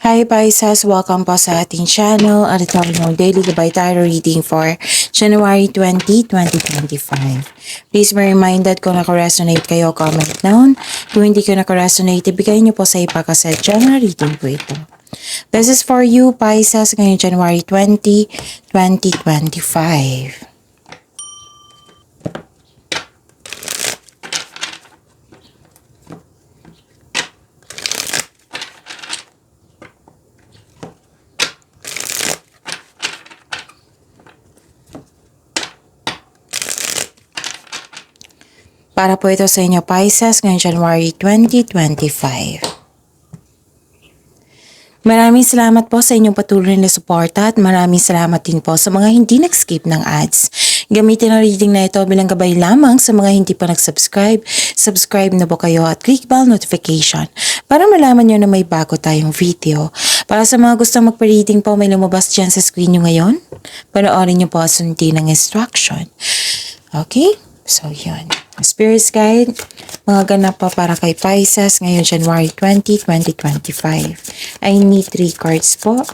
Hi Pisces! Welcome po sa ating channel at ito ang daily gabay tarot reading for January 20, 2025. Please be reminded kung naka-resonate kayo, comment down. Kung hindi ko naka-resonate, ibigay niyo po sa iba kasi general reading po ito. This is for you Pisces ngayong January 20, 2025. Para po ito sa inyo Pisces ngayong January 2025. Maraming salamat po sa inyong patuloy na suporta at maraming salamat din po sa mga hindi nag-skip ng ads. Gamitin ang reading na ito bilang gabay lamang sa mga hindi pa nag-subscribe. Subscribe na po kayo at click bell notification para malaman nyo na may bago tayong video. Para sa mga gustong magpa-reading po, may lumabas dyan sa screen nyo ngayon. Panoorin nyo po at sundin ang instruction. Okay? So, yun. Spirit's Guide, mga ganap pa para kay Pisces ngayon January 20, 2025. I need 3 cards po.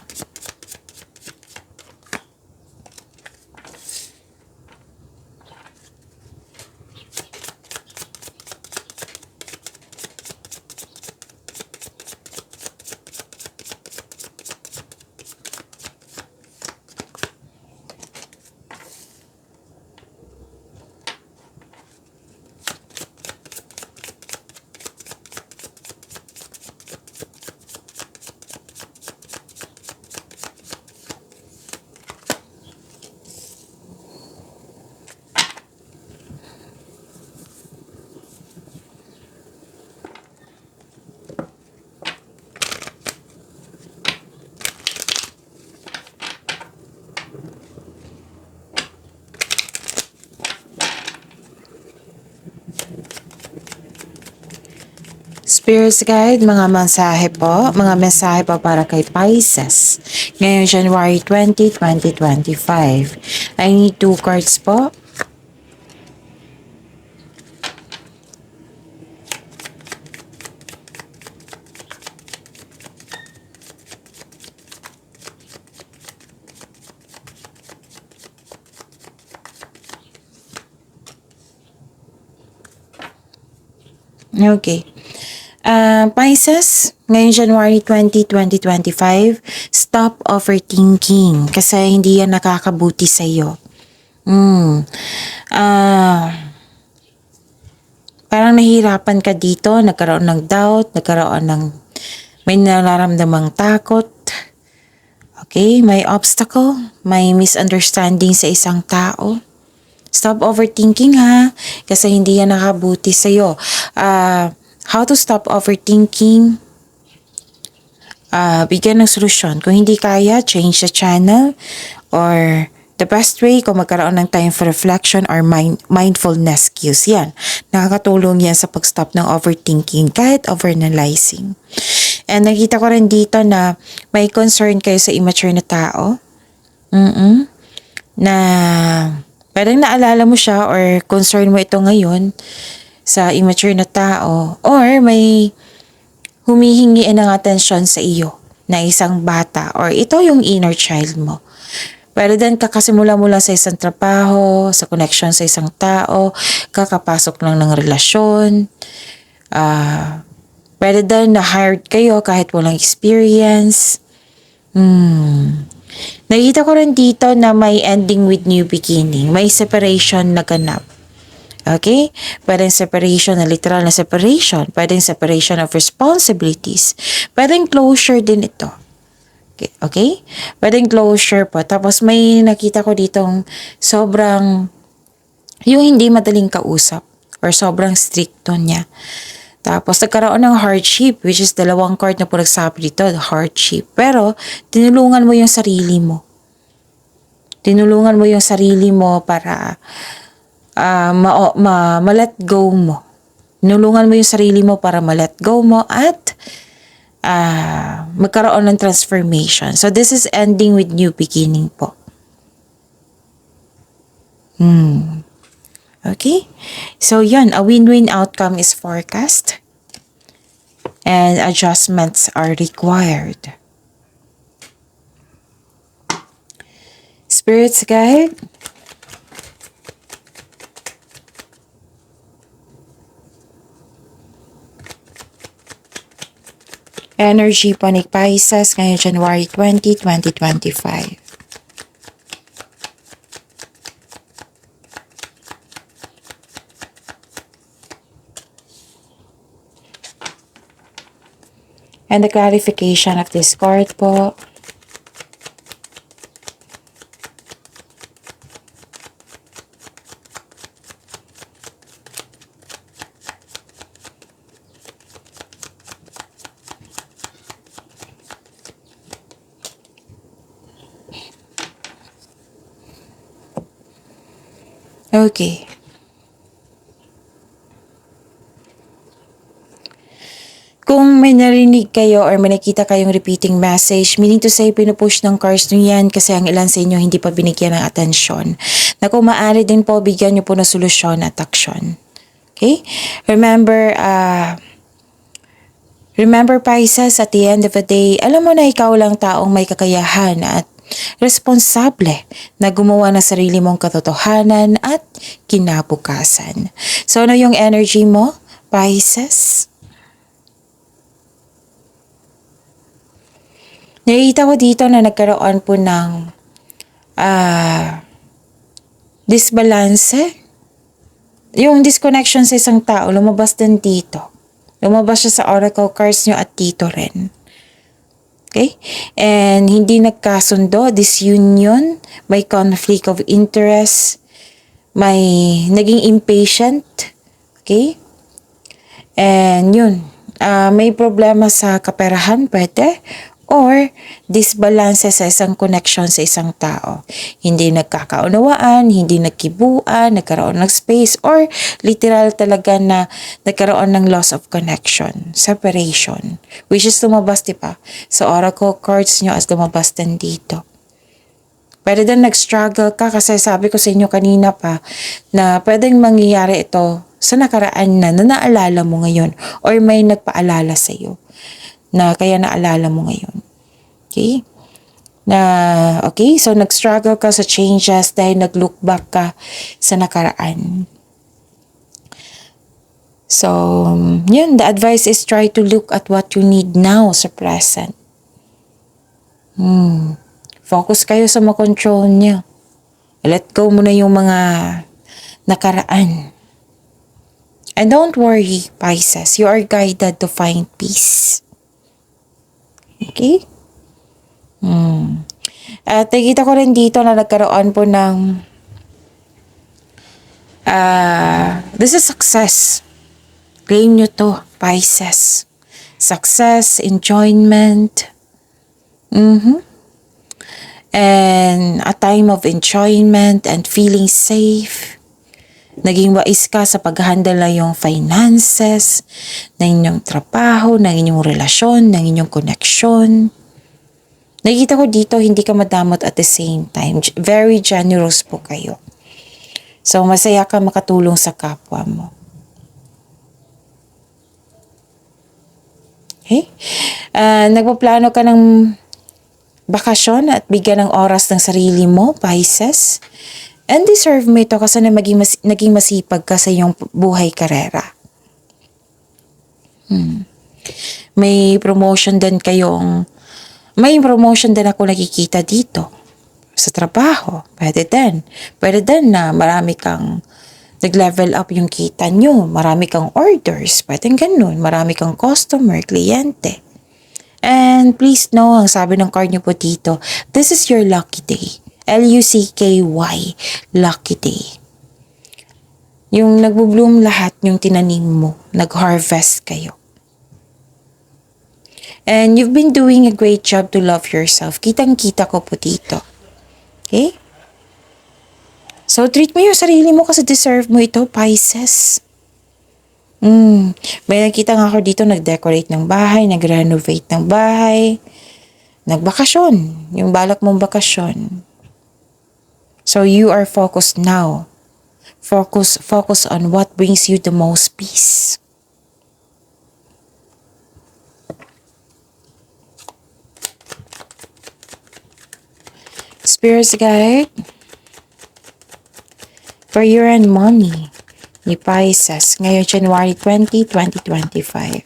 Spirit's Guide, mga mensahe po. Mga mensahe po para kay Pisces. Ngayon, January 20, 2025. I need 2 cards po. Okay. Pisces, ngayon January 20, 2025, stop overthinking kasi hindi yan nakakabuti sa iyo. Parang nahihirapan ka dito, nagkaroon ng doubt, may nararamdamang takot. Okay, may obstacle, may misunderstanding sa isang tao. Stop overthinking ha, kasi hindi yan nakabuti sa iyo. How to stop overthinking? Bigyan ng solusyon. Kung hindi kaya, change the channel. Or the best way, kung magkaroon ng time for reflection or mindfulness cues. Yan. Nakakatulong yan sa pag-stop ng overthinking kahit overanalyzing. And nakita ko rin dito na may concern kayo sa immature na tao. Na parang naalala mo siya or concern mo ito ngayon sa immature na tao, or may humihingi ng atensyon sa iyo na isang bata, or ito yung inner child mo. Pero then kakasimula mo lang sa isang trabaho, sa connection sa isang tao, kakapasok lang ng relasyon, pero then na-hired kayo kahit walang experience. Nakita ko rin dito na may ending with new beginning, may separation na ganap. Okay? Pwedeng separation na literal na separation. Pwedeng separation of responsibilities. Pwedeng closure din ito. Okay? Pwedeng closure po. Tapos may nakita ko ditong sobrang, yung hindi madaling kausap or sobrang stricto niya. Tapos nagkaroon ng hardship, which is 2 card na po nagsabi dito, hardship. Pero tinulungan mo yung sarili mo. Tinulungan mo yung sarili mo para ma-let go mo. Nulungan mo yung sarili mo para ma-let go mo at magkaroon ng transformation. So this is ending with new beginning po. Okay? So, yun. A win-win outcome is forecast. And adjustments are required. Spirits guide. Energy po ni Pisces ngayong January 20, 2025. And the clarification of this card po. Okay. Kung may narinig kayo or may nakita kayong repeating message, meaning to say, pinupush ng cards nyo yan kasi ang ilan sa inyo hindi pa binigyan ng atensyon. Na kung maaari din po, bigyan nyo po ng solusyon at aksyon. Okay? Remember Pisces, at the end of the day, alam mo na ikaw lang taong may kakayahan at responsable na gumawa ng sarili mong katotohanan at kinabukasan. So ano yung energy mo, Pisces? Nakita ko dito na nagkaroon po ng disbalance. Yung disconnection sa isang tao, lumabas din dito. Lumabas siya sa oracle cards nyo at dito rin. Okay? And hindi nagkasundo, disunion, may conflict of interest, may naging impatient. Okay? And yun, may problema sa kaperahan, pwede. Or disbalance sa isang connection sa isang tao. Hindi nagkakaunawaan, hindi nagkibuan, nagkaroon ng space, or literal talaga na nagkaroon ng loss of connection, separation. Which is lumabas, diba? Sa oracle cards nyo as lumabas din dito. Pwede din nag-struggle ka kasi sabi ko sa inyo kanina pa na pwedeng mangyayari ito sa nakaraan na naalala mo ngayon or may nagpaalala sa iyo na kaya naalala mo ngayon. Okay? So nag-struggle ka sa changes dahil nag-look back ka sa nakaraan. So, yun, the advice is try to look at what you need now sa present. Focus kayo sa makontrol niya. Let go mo na yung mga nakaraan. And don't worry, Pisces, you are guided to find peace. Okay? At nakita ko rin dito na nagkaroon po ng this is success. Claim nyo to, Pisces. Success, enjoyment. And a time of enjoyment and feeling safe. Naging wais ka sa pag-handle na yung finances, ng inyong trabaho, ng inyong relasyon, ng inyong connection. Nakikita ko dito, hindi ka madamot at the same time. Very generous po kayo. So, masaya ka makatulong sa kapwa mo. Okay? Nagpaplano ka ng bakasyon at bigyan ng oras ng sarili mo, Pisces. And deserve mo ito kasi na naging masipag ka sa iyong buhay karera. May promotion din ako nakikita dito sa trabaho. Pwede din na marami kang nag-level up yung kita nyo. Marami kang orders. Pwede ganun. Marami kang customer, kliyente. And please know, ang sabi ng card nyo po dito, this is your lucky day. L-U-C-K-Y, lucky day. Yung nagbo-bloom lahat, yung tinanim mo, nag-harvest kayo. And you've been doing a great job to love yourself. Kitang-kita ko po dito. Okay? So, treat mo yung sarili mo kasi deserve mo ito, Pisces. May nakita nga ako dito, nag-decorate ng bahay, nag-renovate ng bahay, nagbakasyon, yung balak mong bakasyon. So, you are focused now. Focus on what brings you the most peace. Spirits guide, career and money ni Pisces ngayong January 20, 2025.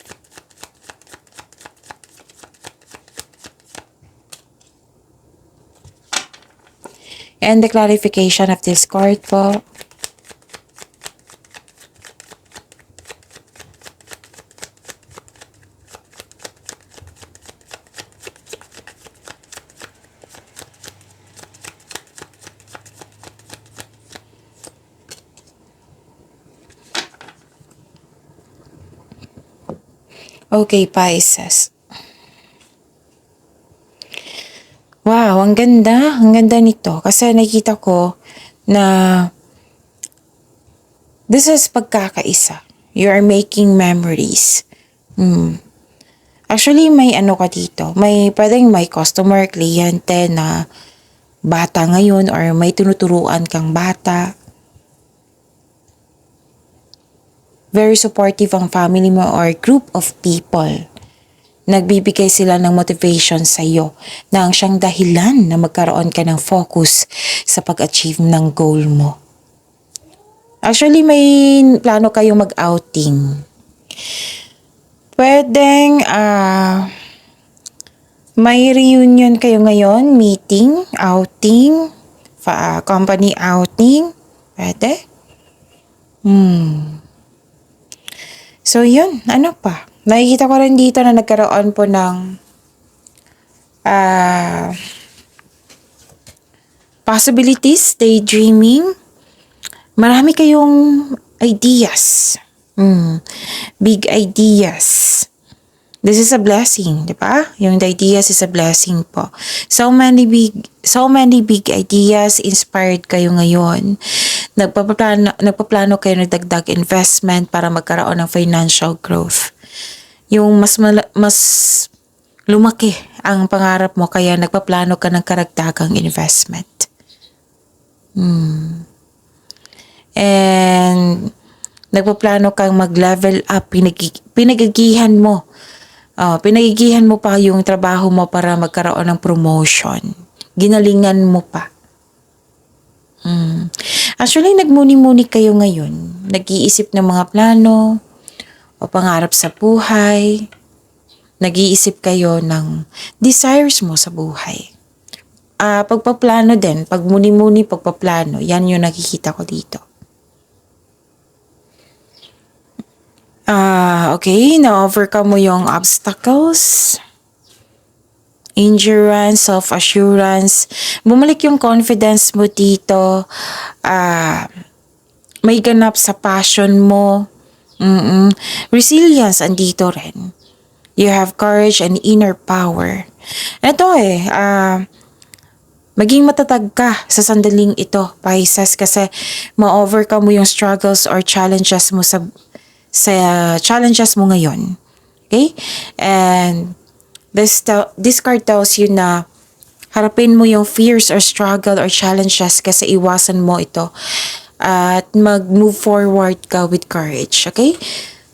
And the clarification of this card po. Okay, Pisces. Wow, ang ganda. Ang ganda nito. Kasi nakita ko na this is pagkakaisa. You are making memories. Actually, may ano ka dito. Pwedeng may customer, kliyente na bata ngayon or may tinuturuan kang bata. Very supportive ang family mo or group of people. Nagbibigay sila ng motivation sa iyo na ang siyang dahilan na magkaroon ka ng focus sa pag-achieve ng goal mo. Actually, may plano kayong mag-outing. Pwedeng may reunion kayo ngayon, meeting, outing, company outing. Pwede? So yun, ano pa? Nakikita ko rin dito na nagkaroon po ng possibilities, daydreaming. Marami kayong ideas. Big ideas. This is a blessing, di ba? Yung the ideas is a blessing po. So many big ideas inspired kayo ngayon. Nagpaplano kayo ng dagdag investment para magkaroon ng financial growth. Yung mas lumaki ang pangarap mo kaya nagpaplano ka ng karagdagang investment. And nagpaplano kang mag-level up, pinagigihan mo pa yung trabaho mo para magkaroon ng promotion. Ginalingan mo pa. Actually, nagmuni-muni kayo ngayon. Nag-iisip ng mga plano o pangarap sa buhay. Nag-iisip kayo ng desires mo sa buhay. Pagpaplano din, pagmuni-muni, pagpaplano, yan yung nakikita ko dito. Okay, na-overcome mo yung obstacles, endurance, self-assurance, bumalik yung confidence mo dito, may ganap sa passion mo, resilience andito rin. You have courage and inner power. Ito maging matatag ka sa sandaling ito, Pisces, kasi ma-overcome mo yung struggles or challenges mo sa challenges mo ngayon. Okay? And this card tells you na harapin mo yung fears or struggle or challenges kasi iwasan mo ito at mag-move forward ka with courage. Okay?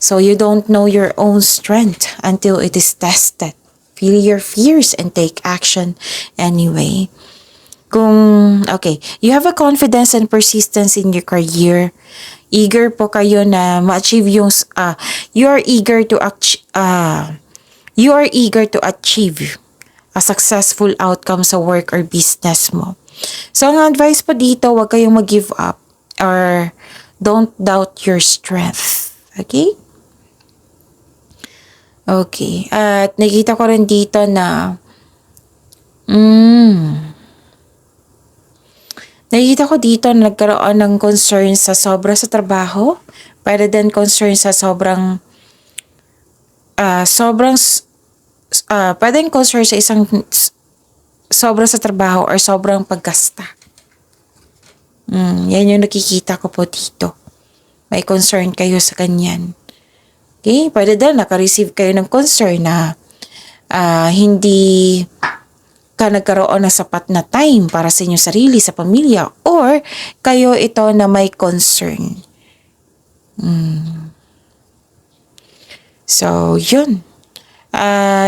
So you don't know your own strength until it is tested. Feel your fears and take action anyway. You have a confidence and persistence in your career. Eager po kayo na ma-achieve yung you are eager to achieve a successful outcome sa work or business mo. So ang advice po dito, huwag kayong mag-give up or don't doubt your strength. Okay? Okay. At nakita ko rin dito na nakikita ko dito na nagkaroon ng concern sa sobra sa trabaho. Pwede din concern sa pwedeng concern sa isang sobra sa trabaho or sobrang paggasta. Yan yung nakikita ko po dito. May concern kayo sa kanyan. Okay? Pwede din naka-receive kayo ng concern na hindi ka nagkaroon ng sapat na time para sa inyong sarili, sa pamilya, or kayo ito na may concern. So, yun.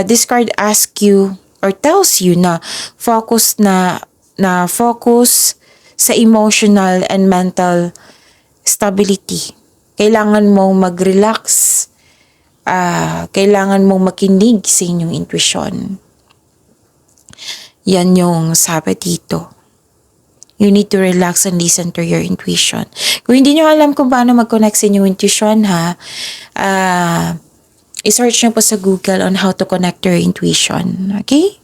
This card asks you or tells you na focus na na focus sa emotional and mental stability. Kailangan mong mag-relax. Kailangan mong makinig sa inyong intuition. Yan yung sabi dito. You need to relax and listen to your intuition. Kung hindi nyo alam kung paano mag-connect sa inyong intuition, i-search nyo po sa Google on how to connect your intuition. Okay?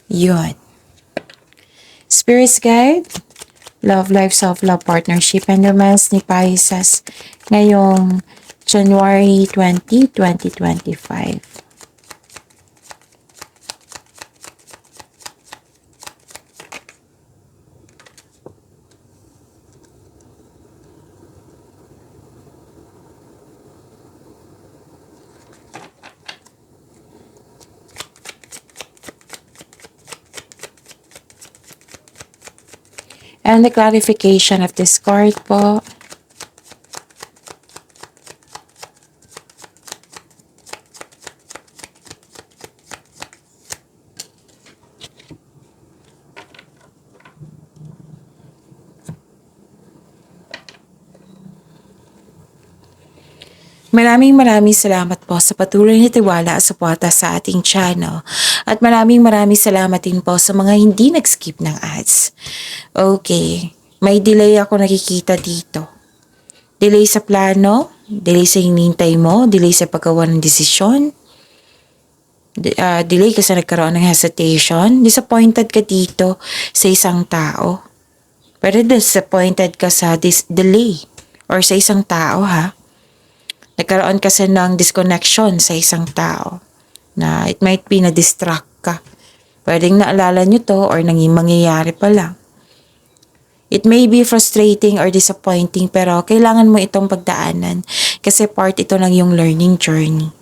Yun. Spirits Guide, Love Life, Self-Love, Partnership, and Romance ni Pisces ngayong January 20, 2025. And the clarification of this card po. Maraming salamat po sa patuloy na tiwala at suporta sa ating channel. At maraming salamat din po sa mga hindi nag-skip ng ads. Okay, may delay ako nakikita dito. Delay sa plano, delay sa hinintay mo, delay sa paggawa ng desisyon, delay kasi nagkaroon ng hesitation, disappointed ka dito sa isang tao. Pero disappointed ka sa delay or sa isang tao ha. Nagkaroon kasi ng disconnection sa isang tao na it might be na-distract ka. Pwedeng naalala nyo to or mangyayari pa lang. It may be frustrating or disappointing pero kailangan mo itong pagdaanan kasi part ito ng yung learning journey.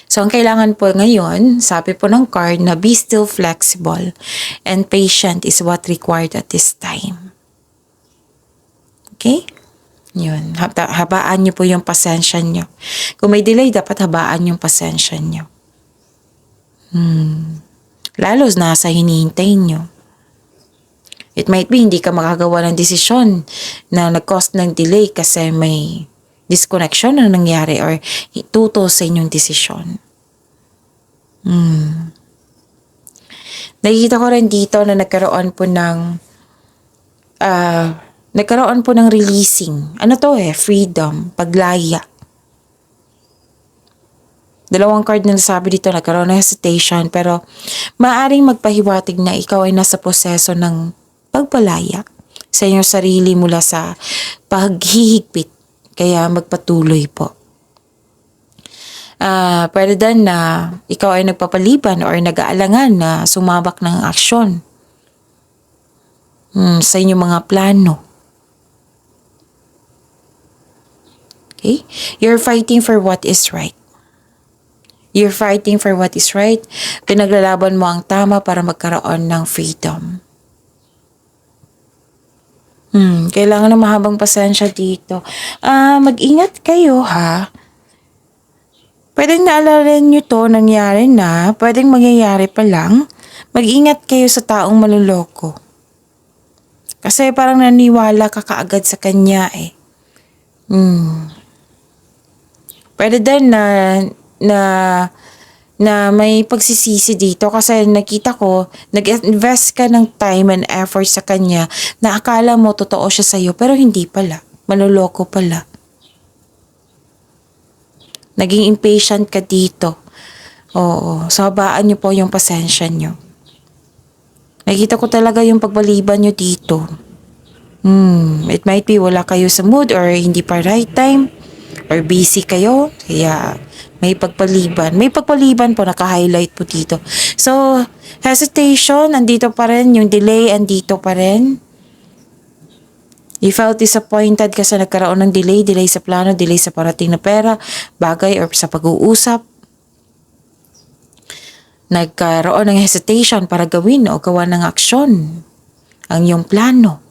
So, ang kailangan po ngayon, sabi po ng card na be still flexible and patient is what required at this time. Okay? Yun, habaan nyo po yung pasensya nyo. Kung may delay, dapat habaan yung pasensya nyo. Lalo na sa hinihintay nyo. It might be hindi ka makagawa ng desisyon na nag-cause ng delay kasi may disconnection na nangyari or tutol sa inyong desisyon. Nakikita ko rin dito na nagkaroon po ng releasing. Ano to freedom, paglaya. Dalawang card na nasabi dito, nagkaroon ng hesitation, pero maaaring magpahiwatig na ikaw ay nasa proseso ng pagpalaya sa inyong sarili mula sa paghihigpit. Kaya magpatuloy po. Pwede din na ikaw ay nagpapaliban or nag-aalangan na sumabak ng aksyon sa inyong mga plano. Okay? You're fighting for what is right. You're fighting for what is right. Pinaglalaban mo ang tama para magkaroon ng freedom. Kailangan ng mahabang pasensya dito. Mag-ingat kayo ha. Pwedeng naalala nyo to, nangyari na. Pwedeng mangyayari pa lang. Mag-ingat kayo sa taong maluloko. Kasi parang naniwala ka kaagad sa kanya Pwede din na may pagsisisi dito kasi nakita ko, nag-invest ka ng time and effort sa kanya na akala mo totoo siya sa'yo pero hindi pala. Manloloko pala. Naging impatient ka dito. Oo, so habaan niyo po yung pasensya niyo. Nakita ko talaga yung pagbaliban niyo dito. It might be wala kayo sa mood or hindi pa right time or busy kayo. Kaya may pagpaliban. May pagpaliban po, naka-highlight po dito. So, hesitation, andito pa rin. Yung delay, andito pa rin. You felt disappointed kasi nagkaroon ng delay sa plano, delay sa parating na pera, bagay or sa pag-uusap. Nagkaroon ng hesitation para gawin o gawa ng aksyon ang iyong plano.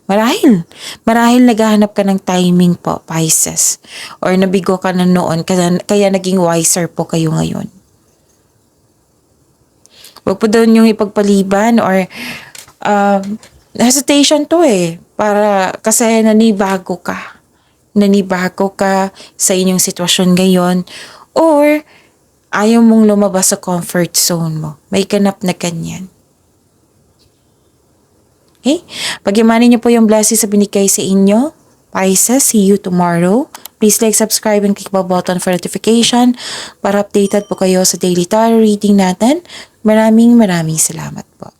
Marahil naghahanap ka ng timing po, Pisces. Or nabigo ka na noon, kaya naging wiser po kayo ngayon. Huwag po doon yung ipagpaliban or hesitation to para kasi nanibago ka. Nanibago ka sa inyong sitwasyon ngayon or ayaw mong lumabas sa comfort zone mo. May ganap na ganyan. Okay? Pag-imanin niyo po yung blessings sa binigay sa inyo. Pisces, see you tomorrow. Please like, subscribe, and click the button for notification para updated po kayo sa daily tarot reading natin. Maraming salamat po.